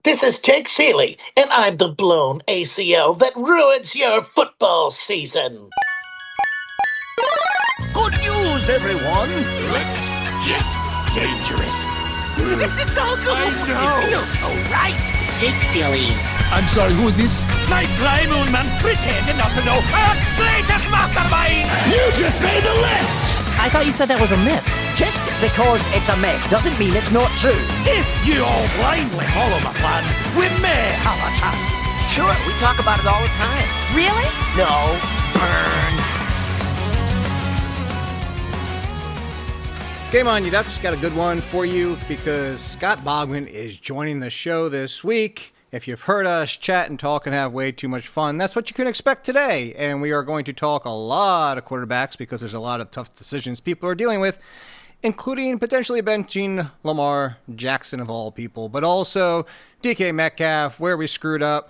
This is Jake Ciely, and I'm the blown ACL that ruins your football season. Good news, everyone! Let's get dangerous. This is so cool! I know! It feels so right! It's Jake Ciely. I'm sorry, who is this? Nice try, Moonman! Pretending not to know Earth's greatest mastermind! You just made the list! I thought you said that was a myth. Just because it's a myth doesn't mean it's not true. If you all blindly follow my plan, we may have a chance. Sure, we talk about it all the time. Really? No. Burn. Game on, you Ducks. Got a good one for you because Scott Bogman is joining the show this week. If you've heard us chat and talk and have way too much fun, that's what you can expect today. And we are going to talk a lot of quarterbacks because there's a lot of tough decisions people are dealing with, including potentially benching Lamar Jackson of all people, but also DK Metcalf, where we screwed up,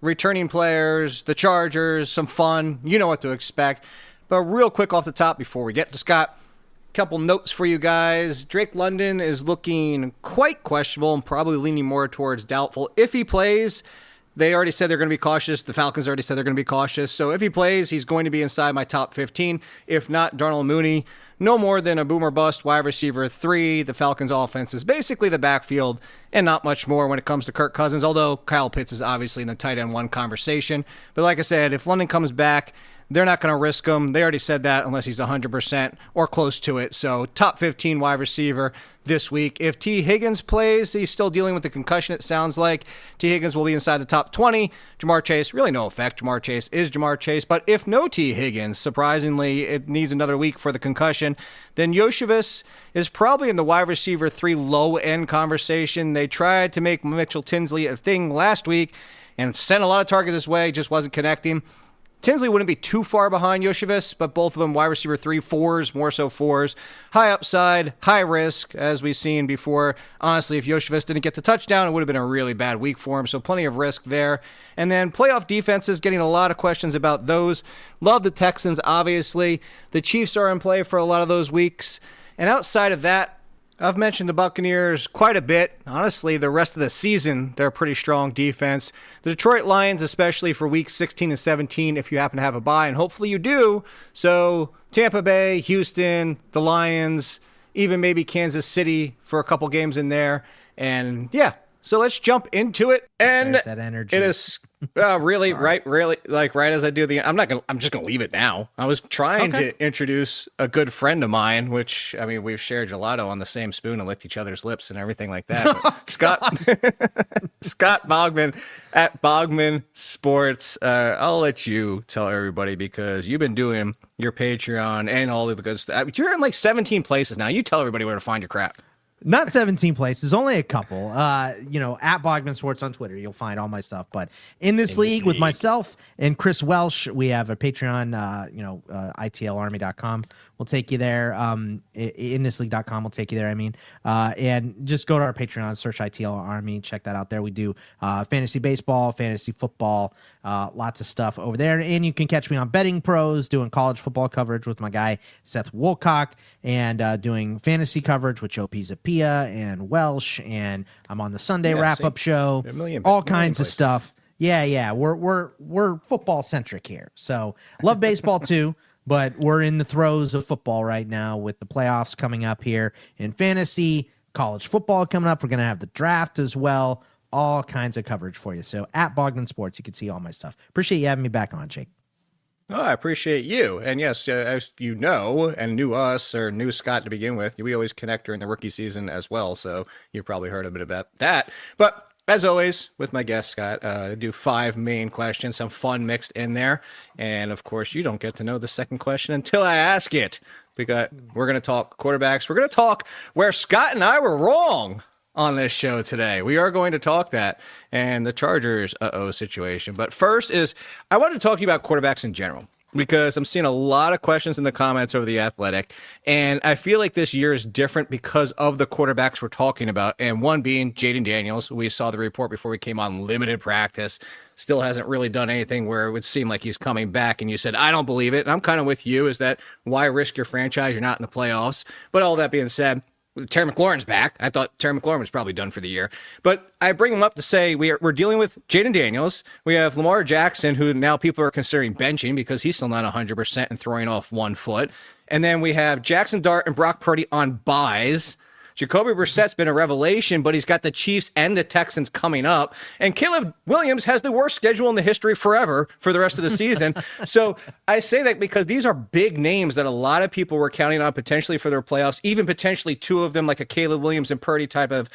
returning players, the Chargers, some fun. You know what to expect. But real quick off the top before we get to Scott, couple notes for you guys. Drake London is looking quite questionable and probably leaning more towards doubtful. If he plays, they already said they're going to be cautious. The Falcons already said they're going to be cautious. So if he plays, he's going to be inside my top 15. If not, Darnell Mooney, no more than a boomer bust wide receiver 3. The Falcons offense is basically the backfield and not much more when it comes to Kirk Cousins, although Kyle Pitts is obviously in the tight end 1 conversation. But like I said, if London comes back, they're not going to risk him. They already said that unless he's 100% or close to it. So top 15 wide receiver this week. If T. Higgins plays, he's still dealing with the concussion, it sounds like. T. Higgins will be inside the top 20. Jamar Chase, really no effect. Jamar Chase is Jamar Chase. But if no T. Higgins, surprisingly, it needs another week for the concussion, then Yoshivas is probably in the wide receiver 3 low-end conversation. They tried to make Mitchell Tinsley a thing last week and sent a lot of targets this way, just wasn't connecting. Tinsley wouldn't be too far behind Yoshivas, but both of them wide receiver 3, 4s, more so 4s. High upside, high risk, as we've seen before. Honestly, if Yoshivas didn't get the touchdown, it would have been a really bad week for him, so plenty of risk there. And then playoff defenses, getting a lot of questions about those. Love the Texans, obviously. The Chiefs are in play for a lot of those weeks. And outside of that, I've mentioned the Buccaneers quite a bit. Honestly, the rest of the season, they're a pretty strong defense. The Detroit Lions, especially for weeks 16 and 17, if you happen to have a bye, and hopefully you do. So Tampa Bay, Houston, the Lions, even maybe Kansas City for a couple games in there. And yeah, so let's jump into it. And there's that energy. It is really right as I do I'm just gonna leave it now. I was trying to introduce a good friend of mine, which I mean we've shared gelato on the same spoon and licked each other's lips and everything like that. Scott Bogman at Bogman Sports. I'll let you tell everybody because you've been doing your Patreon and all of the good stuff. You're in like 17 places now. You tell everybody where to find your crap. Not 17 places, only a couple. At Bogman Sports on Twitter, you'll find all my stuff. But in this league with myself and Chris Welsh, we have a Patreon, itllarmy.com. We'll take you there. Inthisleague.com will take you there, and just go to our Patreon, search ITL Army, check that out there. We do fantasy baseball, fantasy football, lots of stuff over there. And you can catch me on Betting Pros, doing college football coverage with my guy, Seth Woolcock, and doing fantasy coverage with Joe Pizzapia and Welsh. And I'm on the Sunday wrap-up show, all kinds of stuff. Yeah. We're football-centric here. So love baseball, too. But we're in the throes of football right now with the playoffs coming up here in fantasy, college football coming up. We're going to have the draft as well. All kinds of coverage for you. So at Bogman Sports, you can see all my stuff. Appreciate you having me back on, Jake. Oh, I appreciate you. And yes, as you know, and knew us or knew Scott to begin with, we always connect during the rookie season as well. So you've probably heard a bit about that. But as always, with my guest, Scott, I do 5 main questions, some fun mixed in there. And, of course, you don't get to know the second question until I ask it. Because we're going to talk quarterbacks. We're going to talk where Scott and I were wrong on this show today. We are going to talk that and the Chargers situation. But first is I wanted to talk to you about quarterbacks in general. Because I'm seeing a lot of questions in the comments over The Athletic, and I feel like this year is different because of the quarterbacks we're talking about, and one being Jaden Daniels. We saw the report before we came on, limited practice, still hasn't really done anything where it would seem like he's coming back, and you said, I don't believe it, and I'm kind of with you, is that why risk your franchise? You're not in the playoffs. But all that being said, Terry McLaurin's back. I thought Terry McLaurin was probably done for the year. But I bring him up to say we're dealing with Jaden Daniels. We have Lamar Jackson, who now people are considering benching because he's still not 100% and throwing off 1 foot. And then we have Jackson Dart and Brock Purdy on buys. Jacoby Brissett's been a revelation, but he's got the Chiefs and the Texans coming up. And Caleb Williams has the worst schedule in the history forever for the rest of the season. So I say that because these are big names that a lot of people were counting on potentially for their playoffs, even potentially 2 of them, like a Caleb Williams and Purdy type of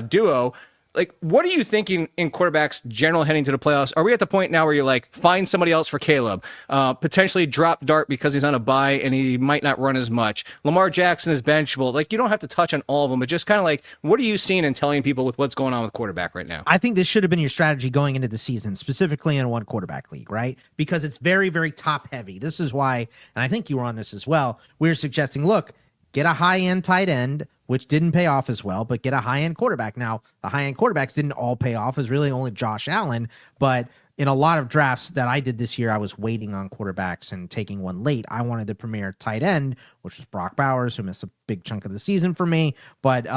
duo. Like, what are you thinking in quarterbacks general heading to the playoffs? Are we at the point now where you're like, find somebody else for Caleb, potentially drop Dart because he's on a bye and he might not run as much? Lamar Jackson is benchable. Like, you don't have to touch on all of them, but just kind of like, what are you seeing and telling people with what's going on with quarterback right now? I think this should have been your strategy going into the season, specifically in a 1 quarterback league, right? Because it's very, very top heavy. This is why, and I think you were on this as well, we were suggesting, look, get a high-end tight end, which didn't pay off as well, but get a high-end quarterback. Now, the high-end quarterbacks didn't all pay off. It was really only Josh Allen, but in a lot of drafts that I did this year, I was waiting on quarterbacks and taking one late. I wanted the premier tight end, which was Brock Bowers, who missed a big chunk of the season for me, but,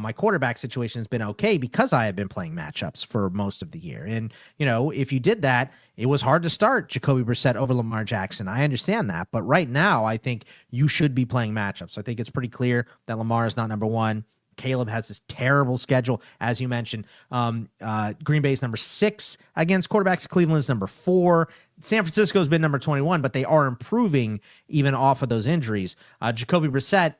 my quarterback situation has been okay because I have been playing matchups for most of the year. And, if you did that, it was hard to start Jacoby Brissett over Lamar Jackson. I understand that. But right now, I think you should be playing matchups. I think it's pretty clear that Lamar is not number 1. Caleb has this terrible schedule, as you mentioned. Green Bay's number 6 against quarterbacks. Cleveland's number 4. San Francisco's been number 21, but they are improving even off of those injuries. Jacoby Brissett,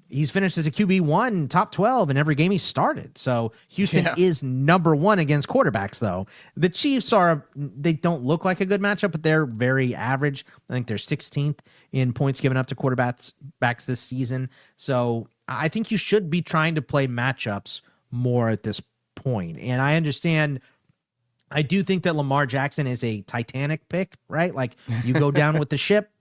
he's finished as a QB1, top 12 in every game he started. So Houston is number 1 against quarterbacks, though. The Chiefs they don't look like a good matchup, but they're very average. I think they're 16th in points given up to quarterbacks this season. So I think you should be trying to play matchups more at this point. And I understand, I do think that Lamar Jackson is a Titanic pick, right? Like, you go down with the ship.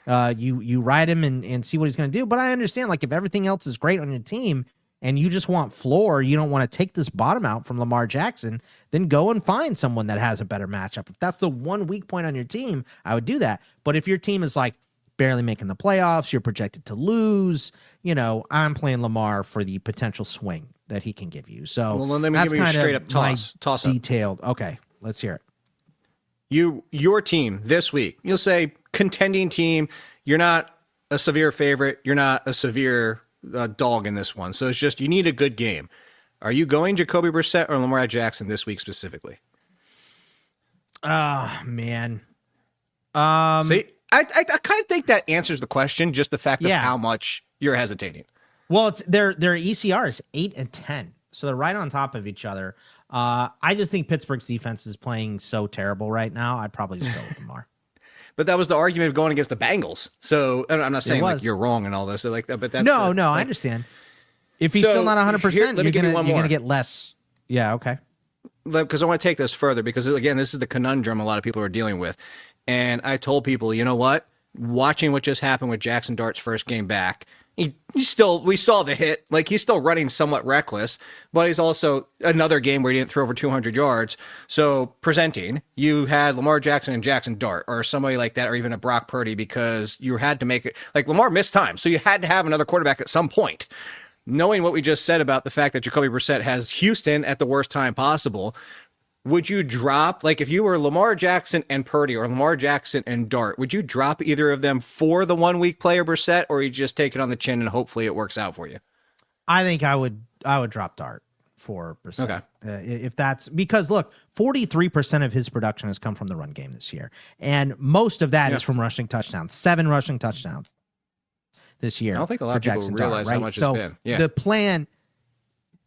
You ride him and see what he's going to do. But I understand, like, if everything else is great on your team and you just want floor, you don't want to take this bottom out from Lamar Jackson, then go and find someone that has a better matchup. If that's the one weak point on your team, I would do that. But if your team is like barely making the playoffs, you're projected to lose, I'm playing Lamar for the potential swing that he can give you. So well, let me that's give you a kind straight of up toss up. Detailed. Okay, let's hear it. Your team this week, you'll say contending team. You're not a severe favorite. You're not a severe dog in this one. So it's just you need a good game. Are you going Jacoby Brissett or Lamar Jackson this week specifically? Man. See, I kind of think that answers the question. Just the fact of how much you're hesitating. Well, it's their ECR is 8 and 10, so they're right on top of each other. I just think Pittsburgh's defense is playing so terrible right now. I'd probably just go with Lamar. But that was the argument of going against the Bengals. So I'm not saying like you're wrong and all this, like that. But that's no. I understand. If he's still not 100%, you're gonna get less. Yeah, okay. Because I want to take this further because again, this is the conundrum a lot of people are dealing with. And I told people, you know what? Watching what just happened with Jackson Dart's first game back, we saw the hit. Like, he's still running somewhat reckless, but he's also another game where he didn't throw over 200 yards. So presenting, you had Lamar Jackson and Jackson Dart or somebody like that, or even a Brock Purdy, because you had to make it like Lamar missed time. So you had to have another quarterback at some point. Knowing what we just said about the fact that Jacoby Brissett has Houston at the worst time possible, would you drop, like if you were Lamar Jackson and Purdy or Lamar Jackson and Dart, would you drop either of them for the 1 week player Brissett, or you just take it on the chin and hopefully it works out for you? I think I would drop Dart for Brissett. Okay. If that's because look, 43% of his production has come from the run game this year. And most of that is from rushing touchdowns, 7 rushing touchdowns this year. I don't think a lot of people Jackson realize Dart, how right? much so it's been. Yeah. The plan,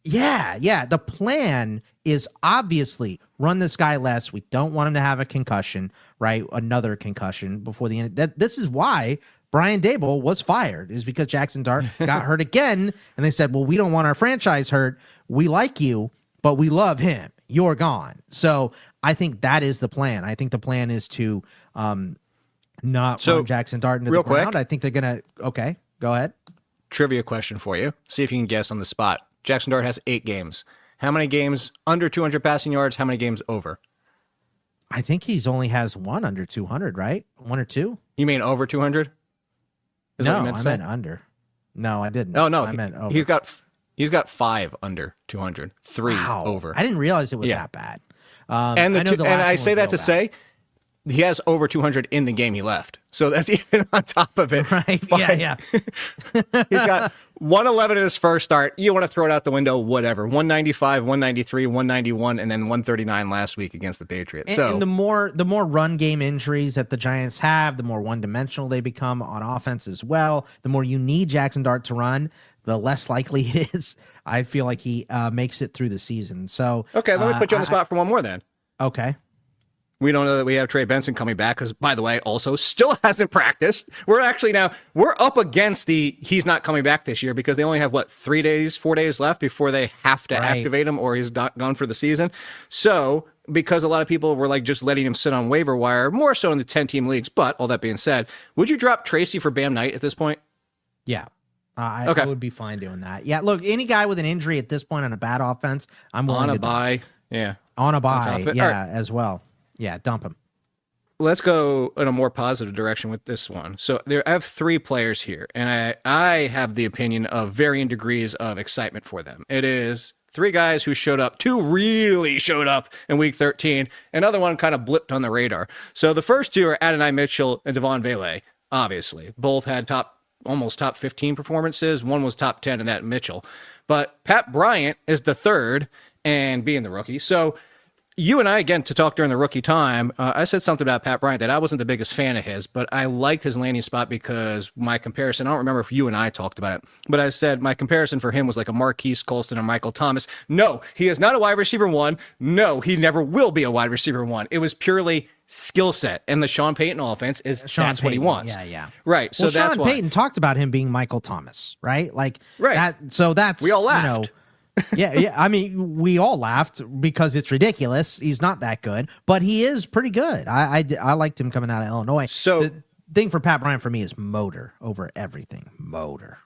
the plan is obviously run this guy less. We don't want him to have a concussion, right? Another concussion before the end. This is why Brian Daboll was fired, is because Jackson Dart got hurt again. And they said, well, we don't want our franchise hurt. We like you, but we love him. You're gone. So I think that is the plan. I think the plan is to not run Jackson Dart into the ground. I think they're going to, okay, go ahead. Trivia question for you. See if you can guess on the spot. Jackson Dart has 8 games. How many games under 200 passing yards? How many games over? I think he's only has 1 under 200, right? 1 or 2? You mean over 200? No, I meant under. No, I didn't. Oh no, I meant over. he's got 5 under 200, 3 Wow. over. I didn't realize it was that bad. And I say that to say he has over 200 in the game he left. So that's even on top of it. Right. Yeah. He's got 111 in his first start. You want to throw it out the window, whatever. 195, 193, 191, and then 139 last week against the Patriots. And the more run game injuries that the Giants have, the more one-dimensional they become on offense as well. The more you need Jackson Dart to run, the less likely it is. I feel like he makes it through the season. So okay, let me put you on the spot for one more then. Okay. We don't know that we have Trey Benson coming back because, by the way, also still hasn't practiced. We're up against he's not coming back this year because they only have, 4 days left before they have to activate him or he's gone for the season. So because a lot of people were just letting him sit on waiver wire, more so in the 10-team leagues. But all that being said, would you drop Tracy for Bam Knight at this point? Yeah. I would be fine doing that. Yeah, look, any guy with an injury at this point on a bad offense, I'm willing to buy. Yeah. On a buy, right. as well. Yeah, dump him. Let's go in a more positive direction with this one. So I have 3 players here, and I have the opinion of varying degrees of excitement for them. It is 3 guys who showed up. 2 really showed up in week 13. Another one kind of blipped on the radar. So the first 2 are Adonai Mitchell and Devaughn Vele, obviously. Both had almost top 15 performances. One was top 10 in that Mitchell. But Pat Bryant is the third, and being the rookie. So you and I, again, to talk during the rookie time, I said something about Pat Bryant that I wasn't the biggest fan of his, but I liked his landing spot because my comparison, I don't remember if you and I talked about it, but I said my comparison for him was like a Marquise Colston or Michael Thomas. No, he is not a wide receiver 1. No, he never will be a wide receiver 1. It was purely skill set, and the Sean Payton offense that's what he wants. Yeah. Right, so that's Sean Payton talked about him being Michael Thomas, right? Right. That's we all laughed. Yeah. I mean, we all laughed because it's ridiculous. He's not that good, but he is pretty good. I liked him coming out of Illinois. So the thing for Pat Bryant for me is motor over everything. Motor.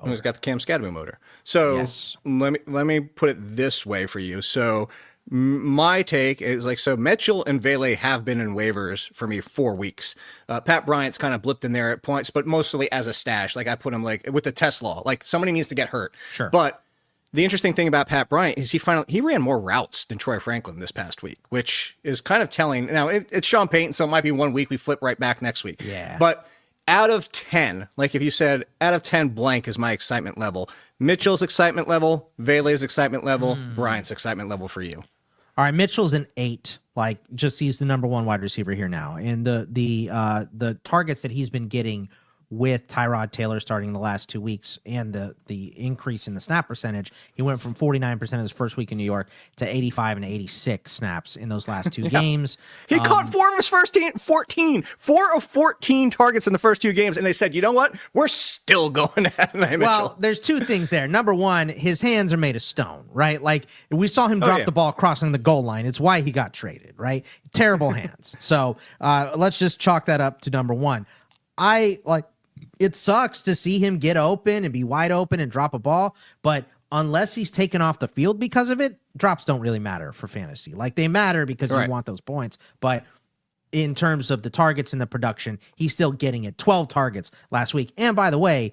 He's got the Cam Skadoo motor. So yes. let me put it this way for you. So my take is so Mitchell and Vele have been in waivers for me 4 weeks. Pat Bryant's kind of blipped in there at points, but mostly as a stash. I put him with the test law. Somebody needs to get hurt. Sure. But the interesting thing about Pat Bryant is he ran more routes than Troy Franklin this past week, which is kind of telling. Now, it's Sean Payton, so it might be 1 week, we flip right back next week. Yeah. But out of 10, if you said out of 10 blank is my excitement level, Mitchell's excitement level, Vele's excitement level, Bryant's excitement level for you. All right, Mitchell's an 8. He's the number 1 wide receiver here now. And the targets that he's been getting with Tyrod Taylor starting the last 2 weeks and the increase in the snap percentage, he went from 49% of his first week in New York to 85 and 86 snaps in those last 2 games. He caught 4 of his first 14. 4 of 14 targets in the first 2 games, and they said, you know what? We're still going at Mitchell. Well, there's 2 things there. Number 1, his hands are made of stone, right? We saw him drop the ball crossing the goal line. It's why he got traded, right? Terrible hands. So let's just chalk that up to number 1. It sucks to see him get open and be wide open and drop a ball, but unless he's taken off the field because of it, drops don't really matter for fantasy. They matter because you want those points, but in terms of the targets and the production, he's still getting it. 12 targets last week. And by the way,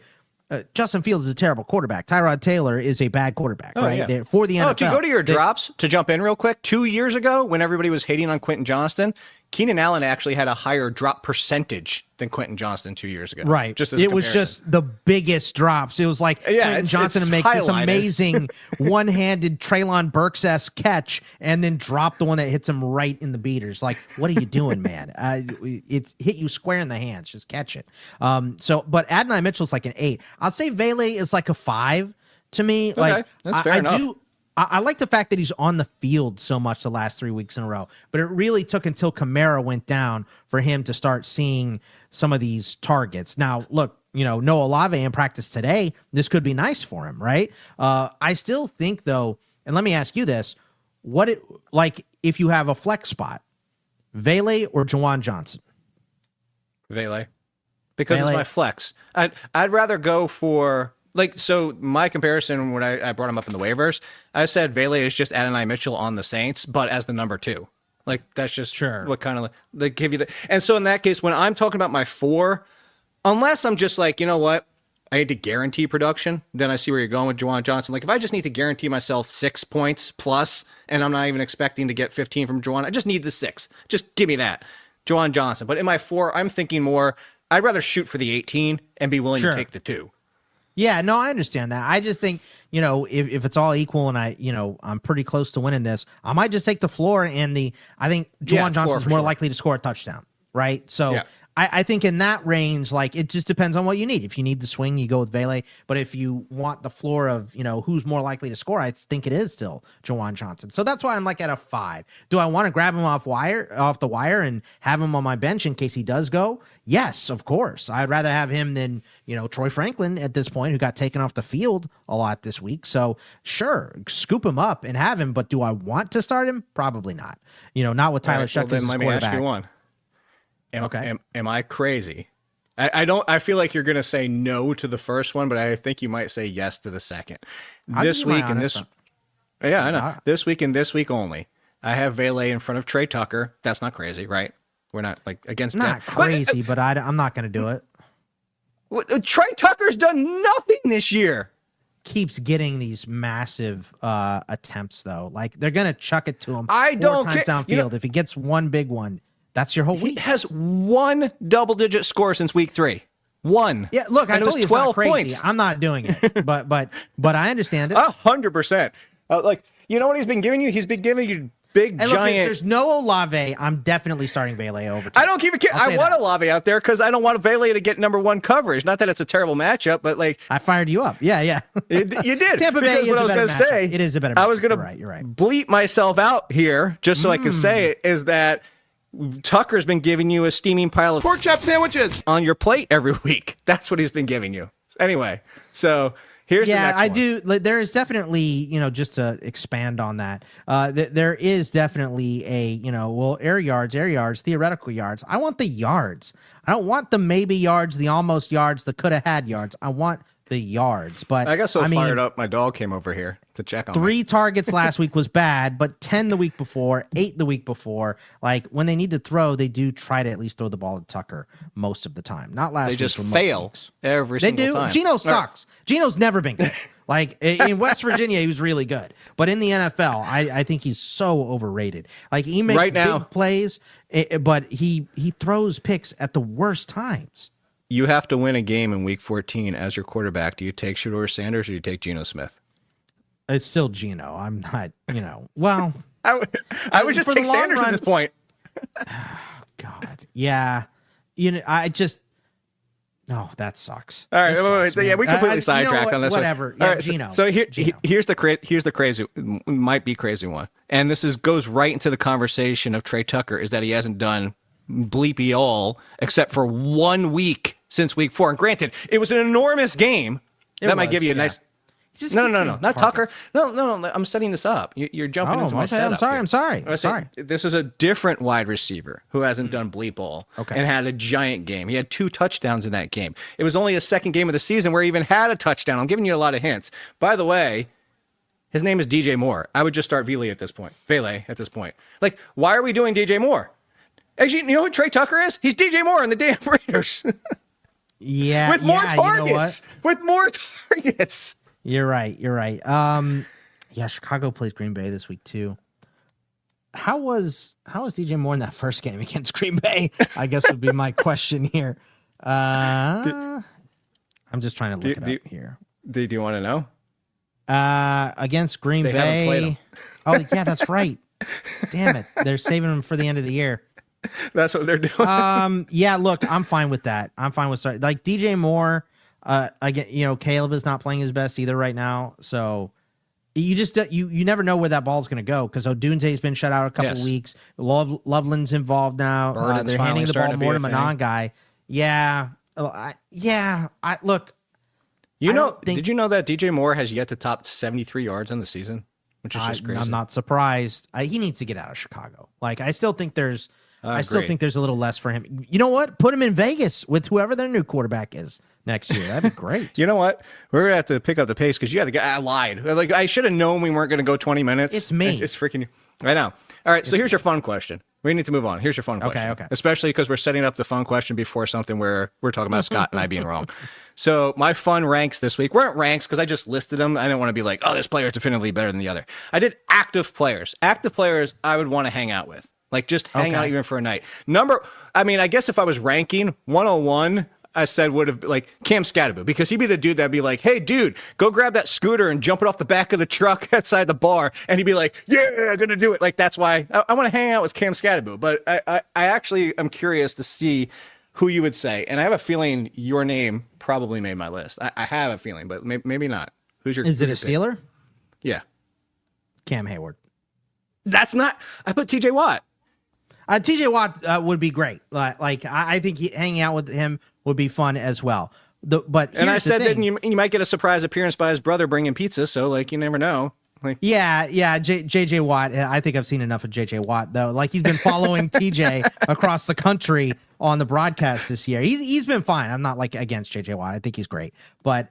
Justin Fields is a terrible quarterback. Tyrod Taylor is a bad quarterback, right? Yeah. For the NFL. To go to your drops, to jump in real quick, 2 years ago when everybody was hating on Quentin Johnston, Keenan Allen actually had a higher drop percentage than Quentin Johnston 2 years ago. Right. It was just the biggest drops. It was Quentin Johnston to make this amazing one-handed Treylon Burks-esque catch and then drop the one that hits him right in the beaters. What are you doing, man? It hit you square in the hands. Just catch it. But Adonai Mitchell's an 8. I'll say Vele is a 5 to me. Okay. That's fair enough. I like the fact that he's on the field so much the last 3 weeks in a row, but it really took until Kamara went down for him to start seeing some of these targets. Now, look, Noah Olave in practice today, this could be nice for him, right? I still think, though, and let me ask you this, if you have a flex spot, Vele or Juwan Johnson? Vele. Because it's my flex. I'd rather go for... so my comparison when I brought him up in the waivers, I said Vele is just Adonai Mitchell on the Saints, but as the number 2. That's just what kind of they give you. And so in that case, when I'm talking about my 4, unless I'm just you know what, I need to guarantee production, then I see where you're going with Juwan Johnson. Like, if I just need to guarantee myself 6 points plus, and I'm not even expecting to get 15 from Juwan, I just need the 6. Just give me that. Juwan Johnson. But in my 4, I'm thinking more, I'd rather shoot for the 18 and be willing to take the 2. Yeah, no, I understand that. I just think, if it's all equal and I'm pretty close to winning this, I might just take the floor and I think Juwan Johnson's more likely to score a touchdown, right? So I think in that range, like, it just depends on what you need. If you need the swing, you go with Vele. But if you want the floor of, who's more likely to score, I think it is still Juwan Johnson. So that's why I'm like at a 5. Do I want to grab him off the wire and have him on my bench in case he does go? Yes, of course. I'd rather have him than, Troy Franklin at this point, who got taken off the field a lot this week. So sure, scoop him up and have him. But do I want to start him? Probably not. Not with Tyler Shuck as his quarterback. Let me ask you one. Am I crazy? I feel like you're going to say no to the first one, but I think you might say yes to the second. This week and this week only, I have Vele in front of Trey Tucker. That's not crazy, right? We're not like against not crazy, but I'm not going to do it. Trey Tucker's done nothing this year. Keeps getting these massive attempts though. Like, they're going to chuck it to him 4 times downfield. If he gets one big one, that's your whole week. He has 1 double-digit score since week 3. 1. Yeah, look, I told you it's 12 not crazy. Points. I'm not doing it, but I understand it. 100%. Like, you know what he's been giving you? He's been giving you big, look, giant. If there's no Olave, I'm definitely starting Vele over. I don't even care. I want Olave out there because I don't want Vele to get number 1 coverage. Not that it's a terrible matchup, but like, I fired you up. Yeah. You did. Tampa Bay is what I was going to say. It is a better matchup. I was going to you're right. bleep myself out here just so I can say it. Is that Tucker's been giving you a steaming pile of Pork chop sandwiches on your plate every week. That's what he's been giving you. Anyway, so here's the next one. I do. There is definitely, just to expand on that, there is definitely a, air yards, theoretical yards. I want the yards. I don't want the maybe yards, the almost yards, the could have had yards. I want the yards. But I got fired up. My dog came over here to check on 3 me. targets last week was bad, but 10 the week before, 8 the week before. Like, when they need to throw, they do try to at least throw the ball to Tucker most of the time. Not last week. They just fail every single time. Geno sucks. Geno's never been good. Like, in West Virginia, he was really good. But in the NFL, I think he's so overrated. Like, he makes big plays, but he throws picks at the worst times. You have to win a game in week 14 as your quarterback. Do you take Shedeur Sanders or do you take Geno Smith? It's still Geno. I'm not, well. I would just take Sanders at this point. Oh, God. Yeah. No, that sucks. All right. Wait. Yeah, we completely sidetracked on this whatever. one. Yeah, right, Geno. So Geno. here's the crazy, might be crazy one. And this goes right into the conversation of Trey Tucker, is that he hasn't done bleepy all except for 1 week since week 4. And granted, it was an enormous game. Might give you a nice. No, not Tucker. No. I'm setting this up. You're jumping into my setup. I'm sorry. This is a different wide receiver who hasn't done bleep all and had a giant game. He had 2 touchdowns in that game. It was only his second game of the season where he even had a touchdown. I'm giving you a lot of hints. By the way, his name is DJ Moore. I would just start Vele at this point. Like, why are we doing DJ Moore? Actually, you know who Trey Tucker is? He's DJ Moore in the damn Raiders. Yeah. With more targets. With more targets. You're right. Chicago plays Green Bay this week too. How was DJ Moore in that first game against Green Bay? I guess would be my question here. I'm just trying to look it up here. Do you want to know? Against Green Bay. Haven't played him. Oh yeah, that's right. Damn it. They're saving him for the end of the year. That's what they're doing. Yeah, look, I'm fine with that. I'm fine with starting. Like DJ Moore, again, Caleb is not playing his best either right now. So you just you never know where that ball's going to go because Odunze's been shut out a couple weeks. Loveland's involved now. They're handing the ball more to Manon guy. Yeah. Look. Did you know that DJ Moore has yet to top 73 yards on the season? Which is just crazy. I'm not surprised. He needs to get out of Chicago. Like, I still think there's a little less for him. You know what? Put him in Vegas with whoever their new quarterback is next year. That'd be great. You know what? We're going to have to pick up the pace because you had to get. I lied. Like, I should have known we weren't going to go 20 minutes. It's me. It's freaking. I know. All right. So here's your fun question. We need to move on. Here's your fun question. Okay. Especially because we're setting up the fun question before something where we're talking about Scott and I being wrong. So my fun ranks this week weren't ranks because I just listed them. I didn't want to be like, oh, this player is definitively better than the other. I did active players. Active players I would want to hang out with. Like just hang out even for a night. I guess if I was ranking 101, I said would have like Cam Scatterbo, because he'd be the dude that'd be like, hey, dude, go grab that scooter and jump it off the back of the truck outside the bar. And he'd be like, yeah, I'm going to do it. Like, that's why I want to hang out with Cam Scatterbo. But I actually am curious to see who you would say. And I have a feeling your name probably made my list. I have a feeling, but maybe not. Is it a Steeler? Pick? Yeah. Cam Hayward. That's not, I put TJ Watt. TJ Watt would be great. I think hanging out with him would be fun as well. And I said that you might get a surprise appearance by his brother bringing pizza. So like, you never know. Like, yeah. JJ Watt. I think I've seen enough of JJ Watt though. Like he's been following TJ across the country on the broadcast this year. He's been fine. I'm not like against JJ Watt. I think he's great. But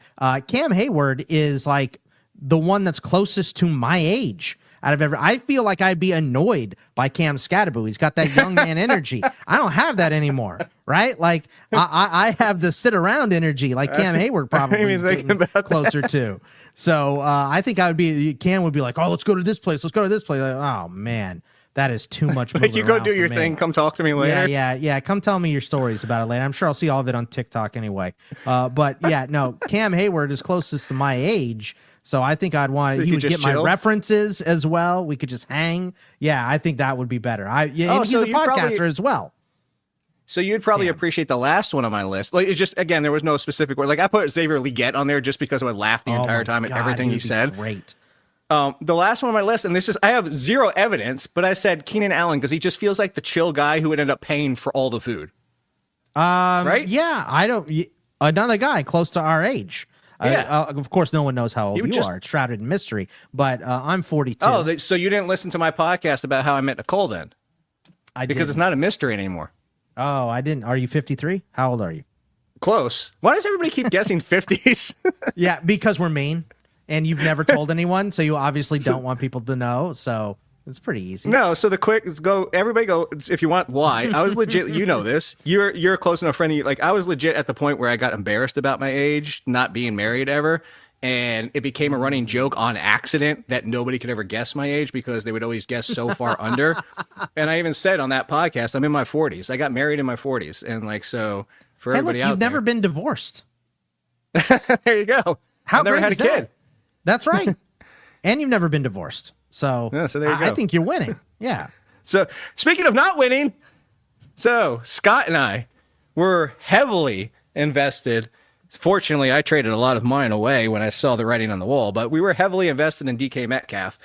Cam Hayward is like the one that's closest to my age. I feel like I'd be annoyed by Cam Scatterbo. He's got that young man energy. I don't have that anymore, right? Like I have the sit around energy, like Cam Hayward probably is getting closer to. So I think Cam would be like, oh, let's go to this place. Let's go to this place. Like, oh man, that is too much. Like you go do your thing. Come talk to me later. Yeah. Come tell me your stories about it later. I'm sure I'll see all of it on TikTok anyway. But yeah, no, Cam Hayward is closest to my age. So I think I'd want he would get my references as well. We could just hang. Yeah, I think that would be better. He's a podcaster as well. So you'd probably appreciate the last one on my list. Like it's just again, there was no specific word. Like I put Xavier Leggett on there just because I would laugh the entire time at everything he said. Great. The last one on my list, and I have zero evidence, but I said Keenan Allen because he just feels like the chill guy who would end up paying for all the food. Right? Yeah, another guy close to our age. Yeah. Of course, no one knows how old you are. It's shrouded in mystery. But I'm 42. Oh, so you didn't listen to my podcast about how I met Nicole then? Because it's not a mystery anymore. Oh, I didn't. Are you 53? How old are you? Close. Why does everybody keep guessing 50s? Yeah, because we're mean, and you've never told anyone, so you obviously don't want people to know. So it's pretty easy. No, so everybody go, if you want why. I was legit, you know this. You're a close enough friend. Like, I was legit at the point where I got embarrassed about my age, not being married ever. And it became a running joke on accident that nobody could ever guess my age because they would always guess so far under. And I even said on that podcast, I'm in my 40s. I got married in my 40s. And like, so for everybody out you've never been divorced. There you go. How I've never had a kid. That's right. And you've never been divorced. So, there you go. I think you're winning. Yeah. So speaking of not winning, so Scott and I were heavily invested. Fortunately, I traded a lot of mine away when I saw the writing on the wall, but we were heavily invested in DK Metcalf.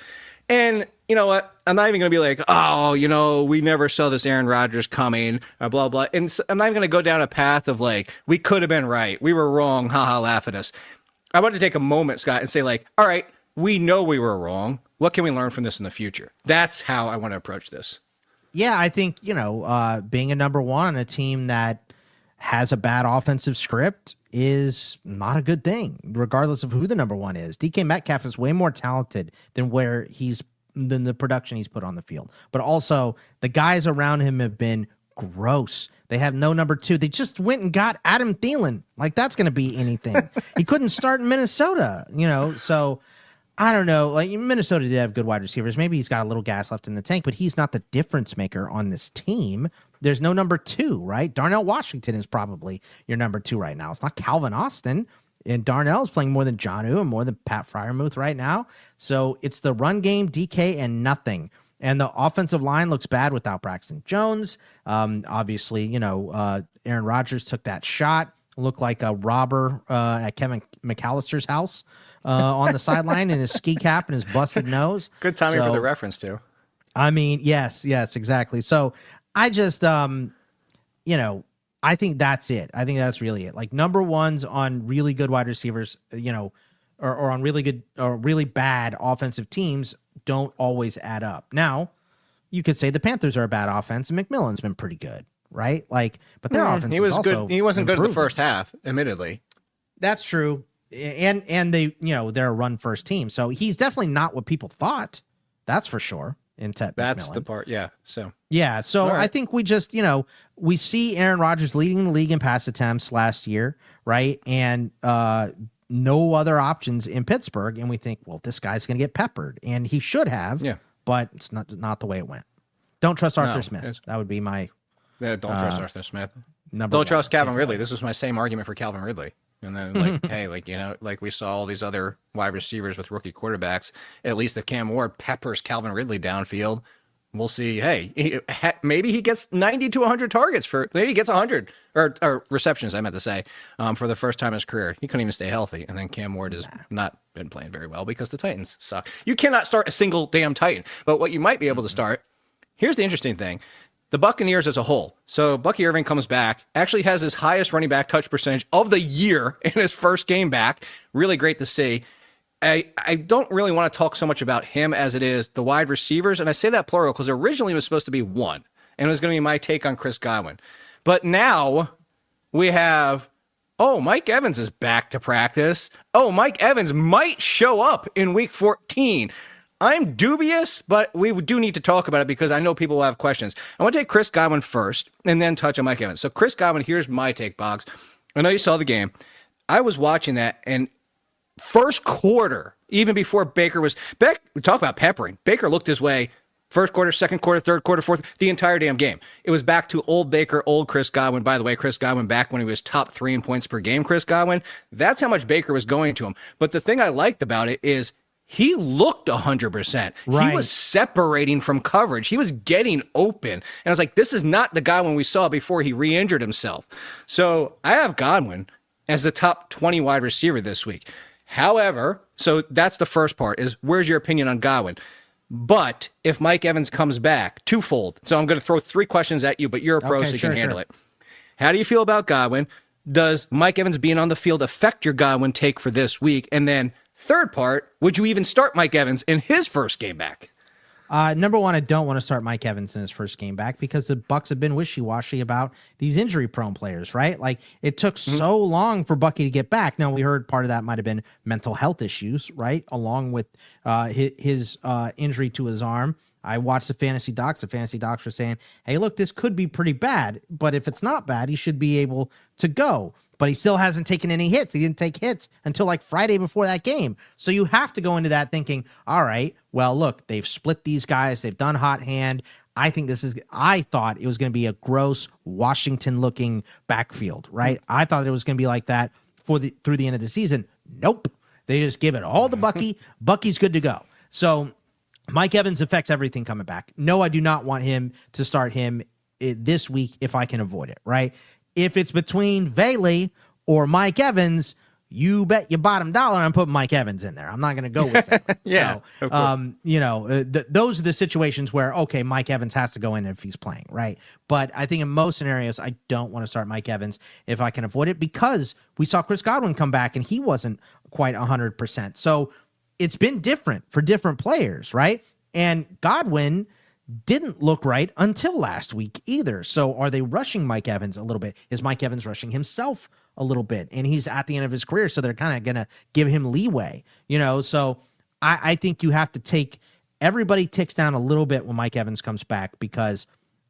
And you know what? I'm not even going to be like, oh, we never saw this Aaron Rodgers coming, blah, blah. And so I'm not even going to go down a path of like, we could have been right. We were wrong. Haha, laugh at us. I want to take a moment, Scott, and say like, all right, we know we were wrong. What can we learn from this in the future? That's how I want to approach this. Yeah, I think, being a number one on a team that has a bad offensive script is not a good thing, regardless of who the number one is. DK Metcalf is way more talented than than the production he's put on the field. But also, the guys around him have been gross. They have no number two. They just went and got Adam Thielen. Like, that's going to be anything. He couldn't start in Minnesota, so I don't know. Like, Minnesota did have good wide receivers. Maybe he's got a little gas left in the tank, but he's not the difference maker on this team. There's no number two, right? Darnell Washington is probably your number two right now. It's not Calvin Austin. And Darnell is playing more than Jonnu and more than Pat Freiermuth right now. So it's the run game, DK, and nothing. And the offensive line looks bad without Braxton Jones. Obviously, Aaron Rodgers took that shot. Looked like a robber at Kevin McAllister's house on the sideline in his ski cap and his busted nose. Good timing for the reference, too. I mean, yes, exactly. So I just, I think that's it. I think that's really it. Like, number ones on really good wide receivers, or on really good or really bad offensive teams don't always add up. Now, you could say the Panthers are a bad offense and McMillan's been pretty good, right? Like, but their offense is also good. He wasn't good in the first half, admittedly. That's true. And they, they're a run first team. So he's definitely not what people thought. That's for sure. in Ted That's McMillan. the part. Yeah. So Yeah, so All right. I think we just, we see Aaron Rodgers leading the league in pass attempts last year, right? And no other options in Pittsburgh, and we think, well, this guy's going to get peppered, and he should have. Yeah. But it's not the way it went. Don't trust Arthur No, Smith. That would be my don't trust Arthur Smith. number. Don't one trust Calvin takeaway. Ridley. This was my same argument for Calvin Ridley. And then, like, hey, like we saw all these other wide receivers with rookie quarterbacks. At least if Cam Ward peppers Calvin Ridley downfield, we'll see. Hey, maybe he gets 90 to 100 targets maybe he gets 100 or receptions. I meant to say for the first time in his career. He couldn't even stay healthy. And then Cam Ward has not been playing very well because the Titans suck. You cannot start a single damn Titan. But what you might be able to start. Here's the interesting thing. The Buccaneers as a whole. So Bucky Irving comes back, actually has his highest running back touch percentage of the year in his first game back. Really great to see. I don't really want to talk so much about him as it is the wide receivers. And I say that plural because originally it was supposed to be one. And it was going to be my take on Chris Godwin. But now we have, Mike Evans is back to practice. Mike Evans might show up in week 14. I'm dubious, but we do need to talk about it because I know people will have questions. I want to take Chris Godwin first and then touch on Mike Evans. So Chris Godwin, here's my take, Boggs. I know you saw the game. I was watching that, and first quarter, even before we talk about peppering. Baker looked his way first quarter, second quarter, third quarter, fourth, the entire damn game. It was back to old Baker, old Chris Godwin. By the way, Chris Godwin back when he was top 3 in points per game, Chris Godwin. That's how much Baker was going to him. But the thing I liked about it is he looked 100%. Right. He was separating from coverage. He was getting open. And I was like, this is not the Godwin we saw before he re-injured himself. So I have Godwin as the top 20 wide receiver this week. However, so that's the first part is where's your opinion on Godwin? But if Mike Evans comes back, twofold. So I'm going to throw 3 questions at you, but you're a pro, so you can handle it. How do you feel about Godwin? Does Mike Evans being on the field affect your Godwin take for this week? And then third part, would you even start Mike Evans in his first game back? Number one, I don't want to start Mike Evans in his first game back because the Bucs have been wishy-washy about these injury-prone players, right? Like, it took so long for Bucky to get back. Now, we heard part of that might have been mental health issues, right? Along with his injury to his arm. I watched the fantasy docs. The fantasy docs were saying, hey, look, this could be pretty bad, but if it's not bad, he should be able to go. But he still hasn't taken any hits. He didn't take hits until like Friday before that game. So you have to go into that thinking, all right, well, look, they've split these guys. They've done hot hand. I thought it was going to be a gross Washington-looking backfield, right? I thought it was going to be like that through the end of the season. Nope. They just give it all to Bucky. Bucky's good to go. So Mike Evans affects everything coming back. No, I do not want him to start him this week if I can avoid it, right? If it's between Vele or Mike Evans, you bet your bottom dollar I'm putting Mike Evans in there. I'm not going to go with Vele. Yeah, So, those are the situations where, okay, Mike Evans has to go in if he's playing, right? But I think in most scenarios, I don't want to start Mike Evans if I can avoid it because we saw Chris Godwin come back and he wasn't quite 100%. So it's been different for different players, right? And Godwin didn't look right until last week either. So are they rushing Mike Evans a little bit? Is Mike Evans rushing himself a little bit? And he's at the end of his career, so they're kind of going to give him leeway, So I think you have to everybody ticks down a little bit when Mike Evans comes back because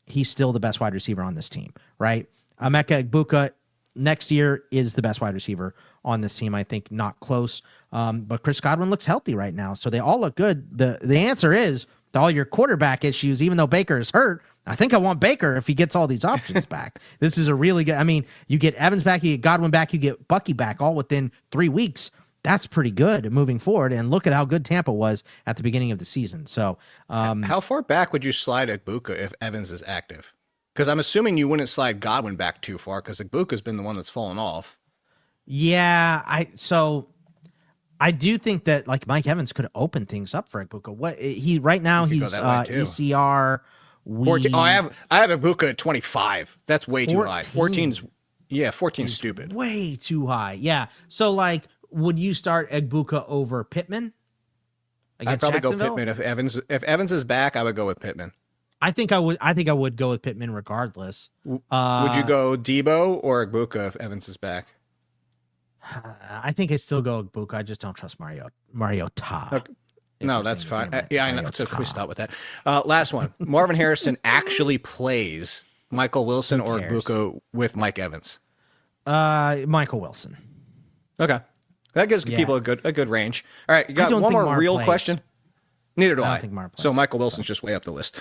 he's still the best wide receiver on this team, right? Emeka Egbuka next year is the best wide receiver on this team. I think not close. But Chris Godwin looks healthy right now. So they all look good. The answer is to all your quarterback issues, even though Baker is hurt, I think I want Baker if he gets all these options back. This is a really good, you get Evans back, you get Godwin back, you get Bucky back all within 3 weeks. That's pretty good moving forward. And look at how good Tampa was at the beginning of the season. So how far back would you slide Egbuka if Evans is active? Because I'm assuming you wouldn't slide Godwin back too far because Egbuka's been the one that's fallen off. Yeah, I do think that like Mike Evans could open things up for Egbuka. What he right now he's ECR. 14. I have Egbuka at 25. That's way too high. 14's 14's stupid. Way too high. Yeah. So like, would you start Egbuka over Pittman? I'd probably go Pittman if Evans is back. I would go with Pittman. I think I would go with Pittman regardless. Would you go Debo or Egbuka if Evans is back? I think I still go Egbuka. I just don't trust Mariota. Okay. No, you're that's saying his fine. name Yeah, I know. So can we stop with that? Last one. Marvin Harrison actually plays Michael Wilson or cares? Buko with Mike Evans. Michael Wilson. Okay. That gives people a good range. All right, you got don't one think more Mar real plays. question? Neither do I I. don't think Mar plays. So Michael Wilson's just way up the list.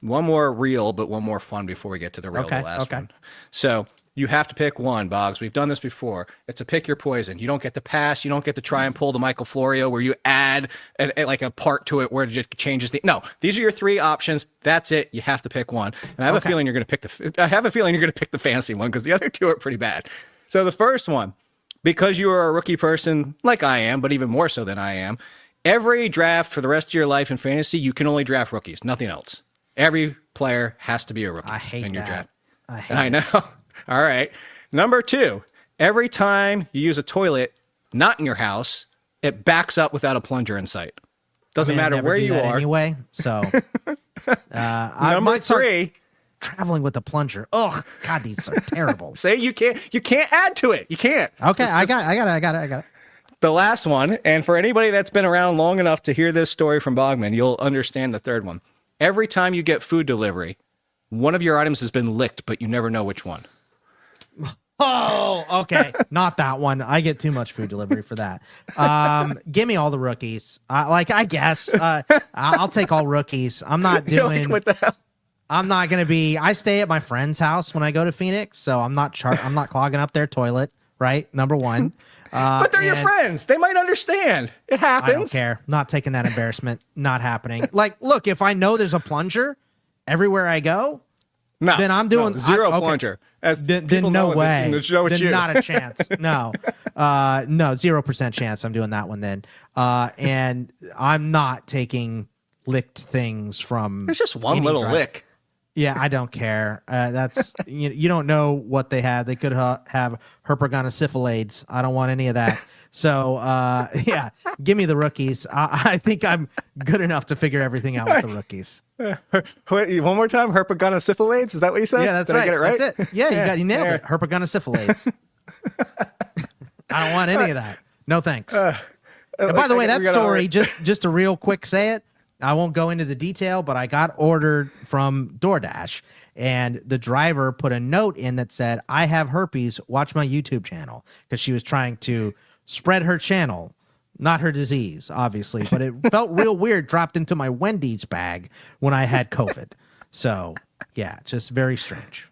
One more real, but one more fun before we get to the real, the last one. So you have to pick one, Boggs. We've done this before. It's a pick your poison. You don't get to pass. You don't get to try and pull the Michael Florio where you add like a part to it where it just changes the. No, these are your three options. That's it. You have to pick one. And I have a feeling you're going to pick I have a feeling you're going to pick the fancy one because the other two are pretty bad. So the first one, because you are a rookie person like I am, but even more so than I am, every draft for the rest of your life in fantasy, you can only draft rookies, nothing else. Every player has to be a rookie in your draft. I know. All right. Number two, every time you use a toilet not in your house, it backs up without a plunger in sight. Doesn't matter where you are. Anyway, so Number three, traveling with a plunger. Oh, God, these are terrible. say you can't add to it. You can't. Okay, I got it. The last one, and for anybody that's been around long enough to hear this story from Bogman, you'll understand the third one. Every time you get food delivery, one of your items has been licked, but you never know which one. Oh, okay. Not that one. I get too much food delivery for that. Give me all the rookies. I guess I'll take all rookies. I'm not doing. What the hell? I'm not going to be. I stay at my friend's house when I go to Phoenix, so I'm not clogging up their toilet. Right, number one. But they're your friends. They might understand. It happens. I don't care. Not taking that embarrassment. Not happening. Like, look, if I know there's a plunger everywhere I go, then I'm doing zero plunger. As then no way. Then not a chance. No, 0% chance I'm doing that one then. And I'm not taking licked things from. It's just one little lick. Yeah, I don't care. That's you don't know what they had. They could have herpetogonosyphilades. I don't want any of that. So yeah, give me the rookies. I think I'm good enough to figure everything out with the rookies. Wait, one more time, herpetogonosyphilades. Is that what you said? Yeah, that's Did right. I get it right? That's it. Yeah, you nailed it. Herpetogonosyphilades. I don't want any of that. No thanks. And by the way, that story, just to real quick say it, I won't go into the detail, but I got ordered from DoorDash, and the driver put a note in that said, "I have herpes, watch my YouTube channel," because she was trying to spread her channel, not her disease, obviously, but it felt real weird dropped into my Wendy's bag when I had COVID. So, yeah, just very strange.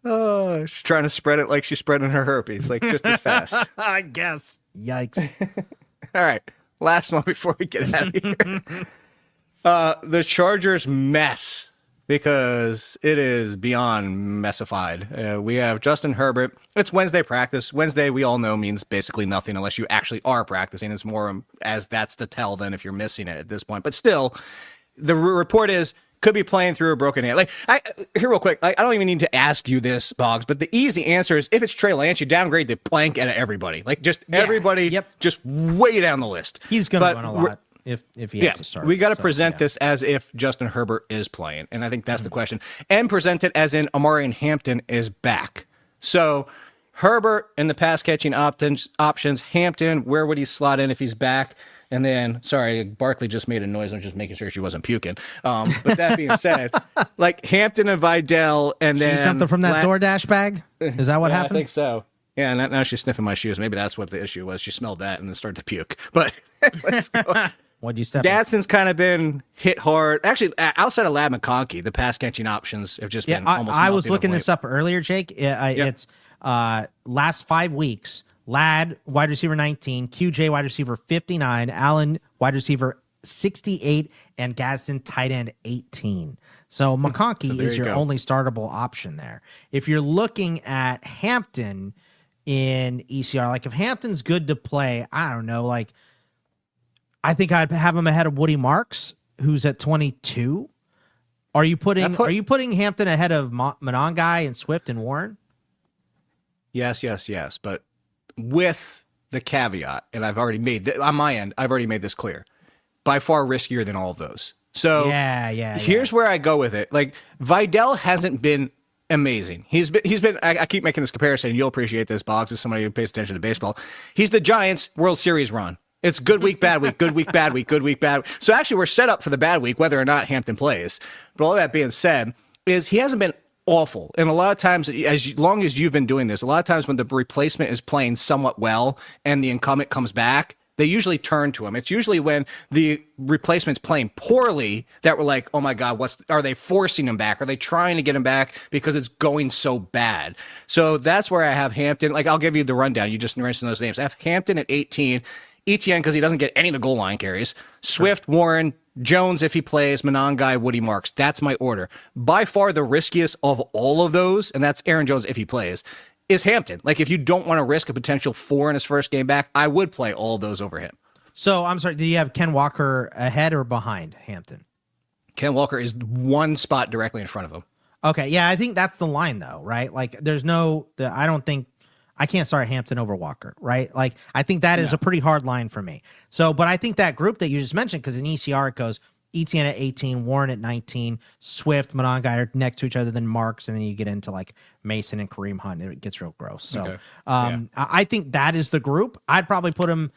Oh, she's trying to spread it like she's spreading her herpes, like just as fast. I guess. Yikes. All right, last one before we get out of here. The Chargers mess, because it is beyond messified. We have Justin Herbert. It's Wednesday practice. Wednesday, we all know, means basically nothing unless you actually are practicing. It's more as that's the tell than if you're missing it at this point. But still, the report is could be playing through a broken hand. Like, here real quick, I don't even need to ask you this, Boggs, but the easy answer is if it's Trey Lance, you downgrade the plank out of everybody. Like, just everybody, just way down the list. He's going to run a lot. If he has to start. We got to present this as if Justin Herbert is playing, and I think that's the question. And present it as in Amari Hampton is back. So Herbert in the pass-catching options, Hampton, where would he slot in if he's back? And then, sorry, Barkley just made a noise. I'm just making sure she wasn't puking. But that being said, like Hampton and Vidal, and then... something from that DoorDash bag? Is that what happened? I think so. Yeah, and now she's sniffing my shoes. Maybe that's what the issue was. She smelled that and then started to puke. But let's go. What'd you step Gadsden's kind of been hit hard. Actually, outside of Ladd McConkey, the pass catching options have just been almost I was looking this up earlier, Jake. It's last 5 weeks. Ladd, wide receiver 19, QJ, wide receiver 59, Allen, wide receiver 68, and Gadsden, tight end 18. So McConkey is your only startable option there. If you're looking at Hampton in ECR, like if Hampton's good to play, I don't know, like I think I'd have him ahead of Woody Marks, who's at 22. Are you putting Hampton ahead of Monongai and Swift and Warren? Yes. But with the caveat, and I've already made on my end, I've already made this clear. By far riskier than all of those. So here's where I go with it. Like Vidal hasn't been amazing. He's been. I keep making this comparison. You'll appreciate this, Boggs, as somebody who pays attention to baseball. He's the Giants' World Series run. It's good week, bad week, good week, bad week, good week, bad week. So actually, we're set up for the bad week, whether or not Hampton plays. But all that being said, is he hasn't been awful. And a lot of times, as long as you've been doing this, a lot of times when the replacement is playing somewhat well and the incumbent comes back, they usually turn to him. It's usually when the replacement's playing poorly that we're like, oh my God, are they forcing him back? Are they trying to get him back because it's going so bad? So that's where I have Hampton. Like, I'll give you the rundown. You just mentioned those names. I have Hampton at 18, ETN because he doesn't get any of the goal line carries, Swift, Warren, Jones if he plays, Monangai, Woody Marks. That's my order. By far the riskiest of all of those, and that's Aaron Jones if he plays, is Hampton. Like, if you don't want to risk a potential 4 in his first game back, I would play all of those over him. So, I'm sorry, do you have Ken Walker ahead or behind Hampton? Ken Walker is one spot directly in front of him. Okay, yeah, I think that's the line, though, right? Like, I can't start Hampton over Walker, right? Like, I think that is a pretty hard line for me. So, but I think that group that you just mentioned, because in ECR it goes ETN at 18, Warren at 19, Swift, Monangai are next to each other, then Marks, and then you get into like Mason and Kareem Hunt, and it gets real gross. So I think that is the group. I'd probably put him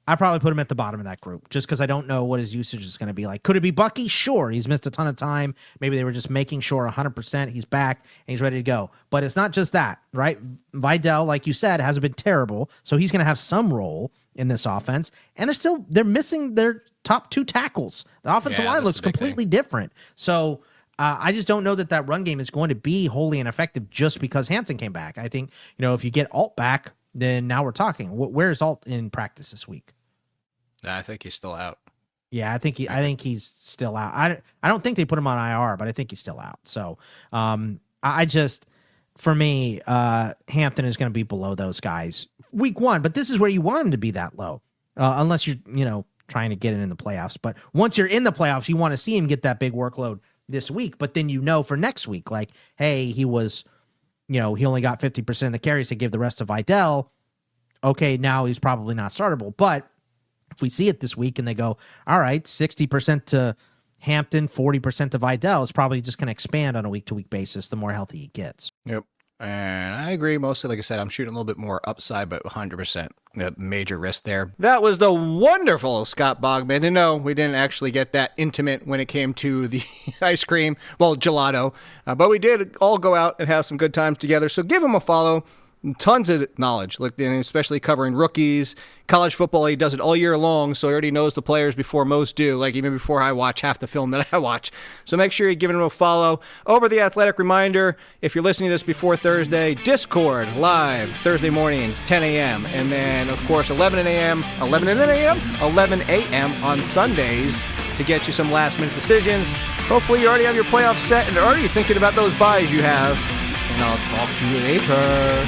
at the bottom of that group just because I don't know what his usage is going to be like. Could it be Bucky? Sure. He's missed a ton of time. Maybe they were just making sure 100% he's back and he's ready to go. But it's not just that, right? Vidal, like you said, hasn't been terrible, so he's going to have some role in this offense. And they're missing their top 2 tackles. The offensive line looks completely different. So I just don't know that run game is going to be wholly ineffective just because Hampton came back. I think, if you get Alt back, then now we're talking. Where's Alt in practice this week? I think he's still out. Yeah, I think he's still out. I don't think they put him on IR, but I think he's still out. So for me, Hampton is going to be below those guys week 1. But this is where you want him to be that low, unless you're trying to get it in the playoffs. But once you're in the playoffs, you want to see him get that big workload this week. But then for next week, like, hey, he was, he only got 50% of the carries to give the rest to Vidal. Okay, now he's probably not startable. But if we see it this week and they go, all right, 60% to Hampton, 40% to Vidal, it's probably just going to expand on a week-to-week basis the more healthy he gets. Yep. And I agree. Mostly, like I said, I'm shooting a little bit more upside, but 100% a major risk there. That was the wonderful Scott Bogman. And no, we didn't actually get that intimate when it came to the ice cream, gelato. But we did all go out and have some good times together. So give him a follow. Tons of knowledge, especially covering rookies, college football. He does it all year long, so he already knows the players before most do, like even before I watch half the film that I watch. So make sure you're giving him a follow. Over the Athletic reminder, if you're listening to this before Thursday, Discord live Thursday mornings, 10 a.m. And then, of course, 11 a.m. on Sundays to get you some last-minute decisions. Hopefully you already have your playoffs set and are already thinking about those buys you have. And I'll talk to you later.